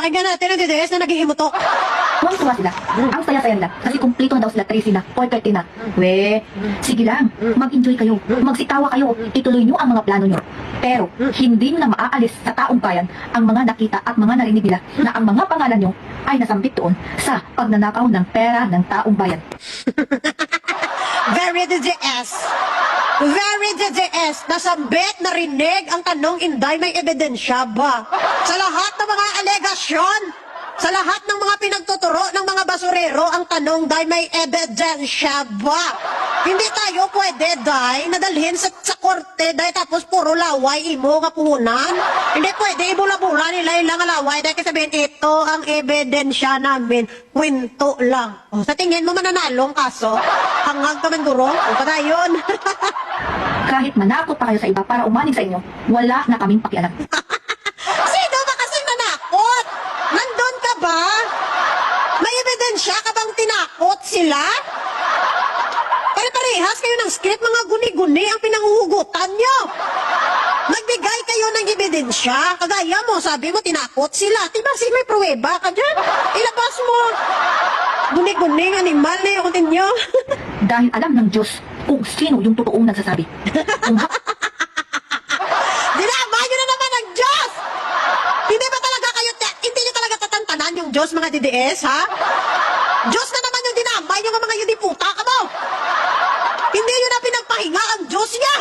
Pakinggan natin ang DDS na naghihimutok. Tuwang-tuwa sila. Ang saya-saya nila. Kasi kumpleto na daw sila 13 na, 4:30 na. We, sige lang. Mag-enjoy kayo. Magsitawa kayo. Ituloy nyo ang mga plano nyo. Pero, hindi nyo na maaalis sa taong bayan ang mga nakita at mga narinig nila na ang mga pangalan nyo ay nasambit doon sa pagnanakaw ng pera ng taong bayan. Very DDS. Very DDS. Nasambit, narinig ang tanong, Inday, may ebidensya ba? Sa lahat ng mga alegasyon, sa lahat ng mga pinagtuturo ng mga basurero, ang tanong, Day, may ebidensya ba? Hindi tayo pwede, Day, nadalhin sa korte, Day, tapos puro laway, imo, kapunan. Hindi pwede, ibula-bula nila ilang laway, Day, kasi sabihin, ito ang ebidensya namin, kwento lang. O, sa tingin mo mananalong kaso, hanggang ka man guro, o pa yun. Kahit manakot pa kayo sa iba para umanig sa inyo, wala na kaming pakialam. Sino ba kasing nanakot? Nandun ka ba? May ebidensya ka bang tinakot sila? Pare-parehas kayo ng script, mga guni-guni ang pinanguhugutan nyo. Nagbigay kayo ng ebidensya. Kagaya mo, sabi mo, tinakot sila. Diba, may pruweba ka dyan? Ilabas mo. Guni-guning animal na yung kutin nyo. Dahil alam ng Diyos kung sino yung totoong nagsasabi. Kung Dinama nyo na naman ang Diyos! Hindi ba talaga kayo, hindi nyo talaga tatantanan yung Diyos, mga DDS, ha? Diyos na naman yung dinamay nyo mga yudiputa ka mo! Hindi nyo na pinagpahinga ang Diyos niya!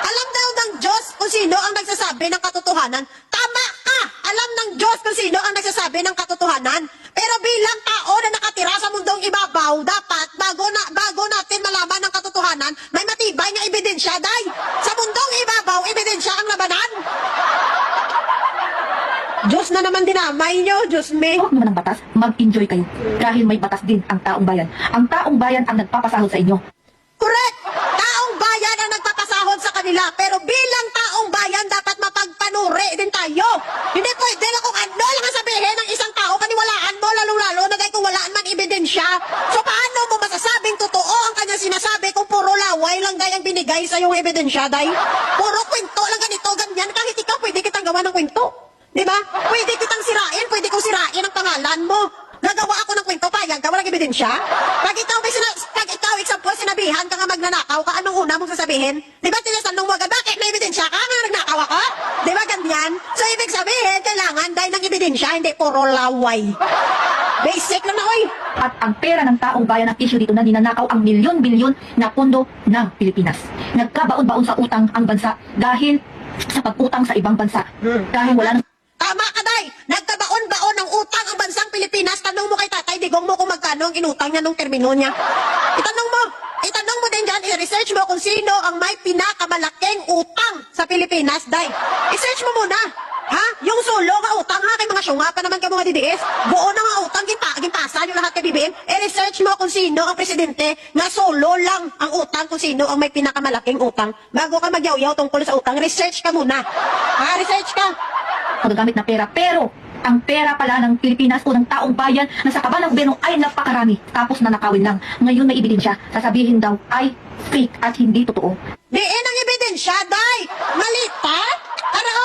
Alam daw ng Diyos kung sino ang nagsasabi ng katotohanan. Tama ka! Alam ng Diyos kung sino ang nagsasabi ng katotohanan. Pero bilang tao na nakatira sa mundong ibabaw, dapat bago natin malaman ng katotohanan, may matibay na ebidensya, Day! Sa mundong ibabaw, ebidensya ang labanan! Diyos na naman dinamay nyo, Diyos me. huwag naman ng batas, mag-enjoy kayo. Dahil may batas din ang taong bayan. Ang taong bayan ang nagpapasahod sa inyo. Correct! Taong bayan ang nagpapasahod sa kanila, pero bilang taong bayan, dapat mapagpanuri din tayo. Hindi pwede na kung ano lang ang sabihin ng isang tao, paniwalaan mo, lalong-lalo na dahil kung walaan man ebidensya. So paano mo masasabing totoo ang kanyang sinasabi kung puro laway lang dahil ang binigay sa yung ebidensya, Day? Puro kwento lang ganito, ganyan. Kahit ikaw, pwede kitang gawa ng kwento. Diba? Pwede kitang sirain, pwede kong sirain ang pangalan mo. Gagawa ako ng kwento, payag ka, walang ebidensya. Pag ikaw, example, sinabihan ka nga magnanakaw ka, anong una mong sasabihin? Diba tinatanong mo agad, bakit may ebidensya ka nga nagnakaw ako? Diba ganyan? So, ibig sabihin, kailangan dahil ng ebidensya, hindi puro laway. Basic lang na, oy. At ang pera ng taong bayan ang issue dito na ninanakaw ang milyon-bilyon na pondo ng Pilipinas. Nagkabaon-baon sa utang ang bansa dahil sa pag-utang sa ibang bansa. Dahil wala nang Tama ka, Day! Nagkabaon-baon ng utang ang bansang Pilipinas. Tanong mo kay Tatay Digong mo kung magkano ang inutang niya nung termino niya. Itanong mo din dyan, i-research mo kung sino ang may pinakamalaking utang sa Pilipinas, Day. I-search mo muna. Ha? Yung solo nga utang, ha? Kay mga syunga pa naman ka mga DDS. Buo na nga utang, ginpasa nyo lahat kay BBM. I-research mo kung sino ang presidente nga solo lang ang utang, kung sino ang may pinakamalaking utang. Bago ka magyaw-yaw tungkol sa utang, research ka muna. Ha? Research ka. paggamit ng pera. Pero, ang pera pala ng Pilipinas o ng taong bayan na sa kaba ng gobyerno ay napakarami. Tapos nanakawin lang. Ngayon may ebidensya. Sasabihin daw ay fake at hindi totoo. Diin ang ebidensya, Day! Malita? Ano?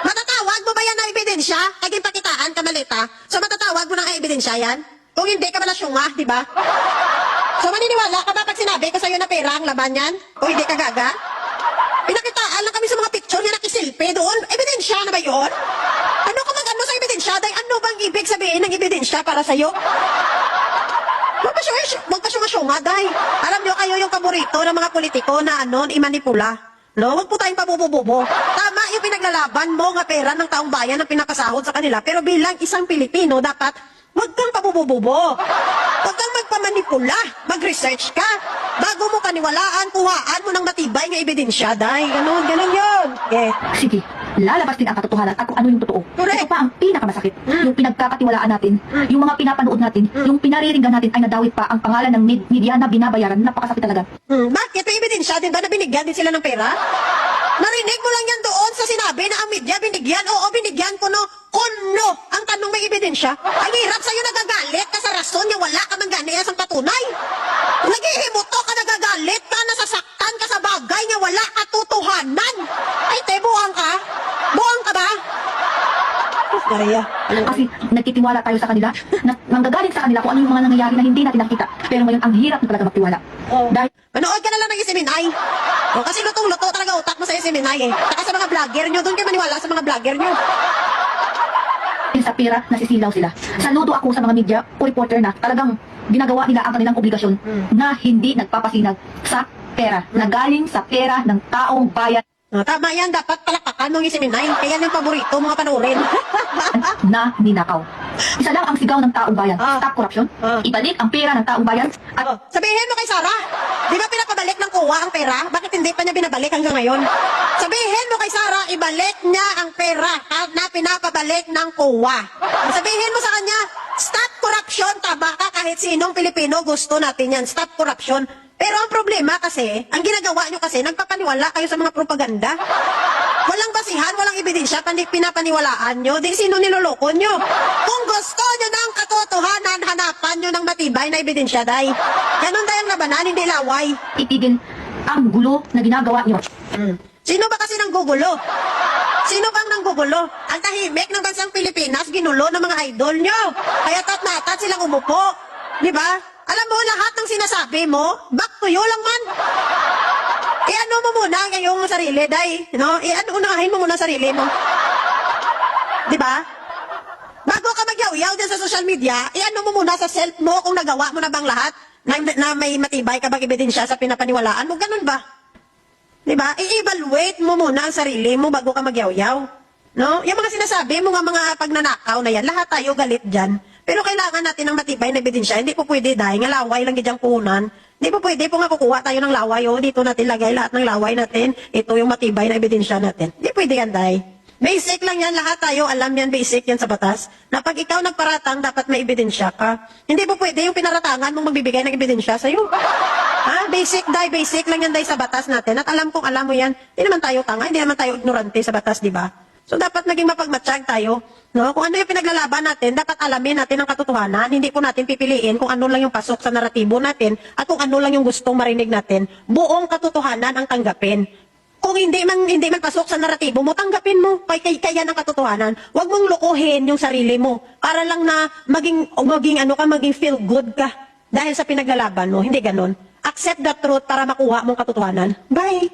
Matatawag mo ba yan na ebidensya? Naging pakitaan ka, malita? So matatawag mo na ang ebidensya yan? Kung hindi ka pala syunga, di ba? So maniniwala ka ba pag sinabi ko sa'yo na pera ang laban yan? O hindi ka gaga? Pinakitaan lang kami sa mga picture niya nakisilpi doon. Ebidensya na ba yun? Ano ka mag-ano sa ebidensya, Day? Ano bang ibig sabihin ng ebidensya para sa'yo? Magpasyunga-syunga, Day. Alam niyo, kayo yung paborito ng mga politiko na imanipula. No, huwag po tayong pabubububo. Tama yung pinaglalaban mo nga pera ng taong bayan ang pinakasahod sa kanila. Pero bilang isang Pilipino, dapat huwag kang pabubububo. Huwag kang magpamanipula. Mag-research ka. Bago mo paniwalaan, kuhaan mo ng matibay nga ebidensya, Day. Ganon yun. Okay. Sige, lalabas din ang katotohanan at kung ano yung totoo. Correct. Ito pa ang pinakamasakit. Yung pinagkakatiwalaan natin, yung mga pinapanood natin, yung pinariringgan natin ay nadawit pa ang pangalan ng media na binabayaran. Napakasakit talaga. Bakit? May ebidensya din ba na binigyan din sila ng pera? Narinig mo lang yan doon sa sinabi na ang media binigyan. Oo, binigyan ko no. Kuno. Ang tanong may ebidensya. Ang hirap sa'yo nagagalit ka sa rason niya wala ka man ganiya sa patunay. Naghihimuto ka, nagagalit ka, nasasaktan ka sa bagay niya wala katotohanan. Ay, te, buang ka? Buang ka ba? Uf, kuya. Kasi nagtitiwala tayo sa kanila, na nanggagaling sa kanila kung ano yung mga nangyayari na hindi natin nakita. Pero ngayon, ang hirap na talaga magtiwala. Oh. Dahil Manood ka na lang ng Isiminay. O, kasi lutong-luto talaga utak mo sa Isiminay eh. Saka sa mga vlogger nyo, doon kayo maniwala sa mga vlogger nyo. sa pera, nasisilaw sila. Saludo ako sa mga media o reporter na talagang ginagawa nila ang kanilang obligasyon na hindi nagpapasinag sa pera, na galing sa pera ng taong bayan O, tama yan, dapat palakpakan ng Isiminay. Kaya yung paborito, mga panoorin. na ninakaw. Isa lang ang sigaw ng taong bayan, Ah. stop corruption, Ah. ibalik ang pera ng taong bayan, at O, sabihin mo kay Sarah, di ba pinapabalik ng kuwa ang pera? Bakit hindi pa niya binabalik hanggang ngayon? Sabihin mo kay Sarah, ibalik niya ang pera na pinapabalik ng kuwa. Sabihin mo sa kanya, stop corruption, tama ka kahit sinong Pilipino gusto natin yan, stop corruption. Pero ang problema kasi, ang ginagawa nyo kasi, nagpapaniwala kayo sa mga propaganda. Walang basihan, walang ebidensya, pinapaniwalaan nyo. Di sino niloloko nyo? Kung gusto nyo ng katotohanan, hanapan nyo ng matibay na ebidensya, day. Ganon day ang labanan, hindi laway. itigil ang gulo na ginagawa nyo. Sino ba kasi nang gugulo? Sino bang nang gugulo? Ang tahimik ng bansang Pilipinas, ginulo ng mga idol nyo. Kaya tat-natat silang umupo. Di ba? Alam mo, lahat ng sinasabi mo, back to you lang man. I-ano mo muna ang iyong sarili, day. No? Unahin mo muna ang sarili mo. Di ba? Bago ka magyaw-yaw dyan sa social media, i-ano mo muna sa self mo kung nagawa mo na bang lahat na may matibay ka bang ebidensya sa pinapaniwalaan mo. Ganun ba? Di ba? I-evaluate mo muna ang sarili mo bago ka magyaw-yaw. No? Yung mga sinasabi mo mga pagnanakaw na yan, lahat tayo galit dyan. Pero kailangan natin ng matibay na ebidensya. Hindi po pwede dahil nga laway lang gidyang puhunan. Hindi po pwede po nga kukuha tayo ng laway. O, dito natin lagay lahat ng laway natin. Ito yung matibay na ebidensya natin. Hindi pwede yan dahil. Basic lang yan. Lahat tayo alam yan. Basic yan sa batas. Na pag ikaw nagparatang, dapat may ebidensya ka. Hindi po pwede yung pinaratangan mong magbibigay ng ebidensya sa'yo. Ha? Basic dahil. Basic lang yan dahil sa batas natin. At alam kong alam mo yan. Hindi naman tayo tanga. Hindi naman tayo ignorante sa batas, di ba? So, dapat maging mapagmatsyag tayo. No? Kung ano yung pinaglalaban natin, dapat alamin natin ang katotohanan. Hindi po natin pipiliin kung ano lang yung pasok sa naratibo natin at kung ano lang yung gustong marinig natin. Buong katotohanan ang tanggapin. Kung hindi man pasok sa naratibo mo, tanggapin mo. Kaya ng katotohanan. Huwag mong lukuhin yung sarili mo. Para lang na maging feel good ka. Dahil sa pinaglalaban mo. Hindi ganon. Accept the truth para makuha mong katotohanan. Bye!